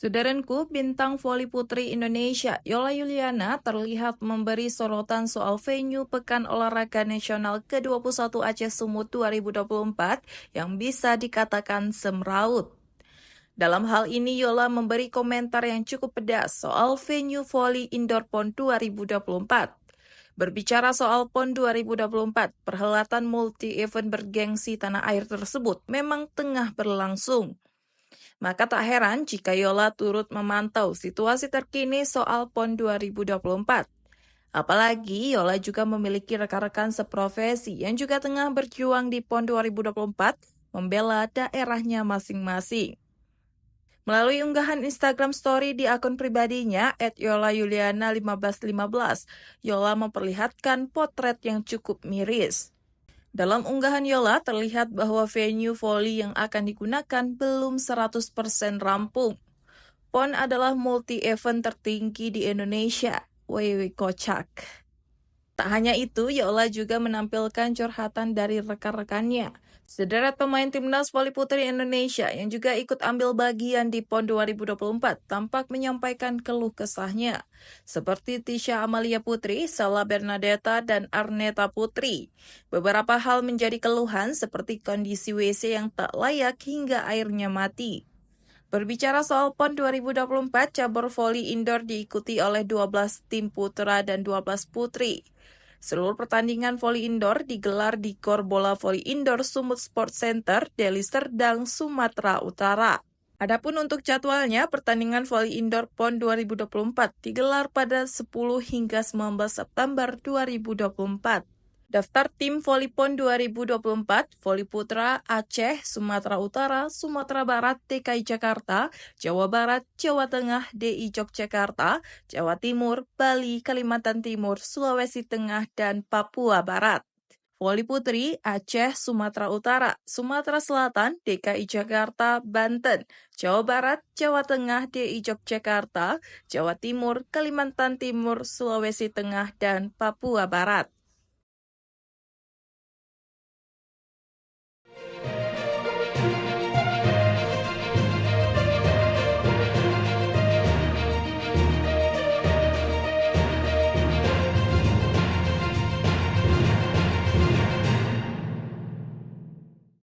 Saudaraku, bintang voli putri Indonesia, Yola Yuliana, terlihat memberi sorotan soal venue Pekan Olahraga Nasional ke-21 Aceh Sumut 2024 yang bisa dikatakan semraut. Dalam hal ini, Yola memberi komentar yang cukup pedas soal venue voli indoor PON 2024. Berbicara soal PON 2024, perhelatan multi-event bergengsi tanah air tersebut memang tengah berlangsung. Maka tak heran jika Yola turut memantau situasi terkini soal PON 2024. Apalagi Yola juga memiliki rekan-rekan seprofesi yang juga tengah berjuang di PON 2024 membela daerahnya masing-masing. Melalui unggahan Instagram story di akun pribadinya @yolayuliana1515, Yola memperlihatkan potret yang cukup miris. Dalam unggahan Yola terlihat bahwa venue voli yang akan digunakan belum 100% rampung. PON adalah multi-event tertinggi di Indonesia. Wewe kocak. Tak hanya itu, Yola juga menampilkan curhatan dari rekan-rekannya. Sederet pemain timnas voli putri Indonesia yang juga ikut ambil bagian di PON 2024 tampak menyampaikan keluh kesahnya. Seperti Tisha Amalia Putri, Sala Bernadetta, dan Arneta Putri. Beberapa hal menjadi keluhan seperti kondisi WC yang tak layak hingga airnya mati. Berbicara soal PON 2024, cabur voli indoor diikuti oleh 12 tim putra dan 12 putri. Seluruh pertandingan voli indoor digelar di Gor Bola Voli Indoor Sumut Sport Center, Deli Serdang, Sumatera Utara. Adapun untuk jadwalnya, pertandingan voli indoor PON 2024 digelar pada 10 hingga 19 September 2024. Daftar tim voli PON 2024, voli putra Aceh, Sumatera Utara, Sumatera Barat, DKI Jakarta, Jawa Barat, Jawa Tengah, DI Yogyakarta, Jawa Timur, Bali, Kalimantan Timur, Sulawesi Tengah, dan Papua Barat. Voli putri Aceh, Sumatera Utara, Sumatera Selatan, DKI Jakarta, Banten, Jawa Barat, Jawa Tengah, DI Yogyakarta, Jawa Timur, Kalimantan Timur, Sulawesi Tengah, dan Papua Barat.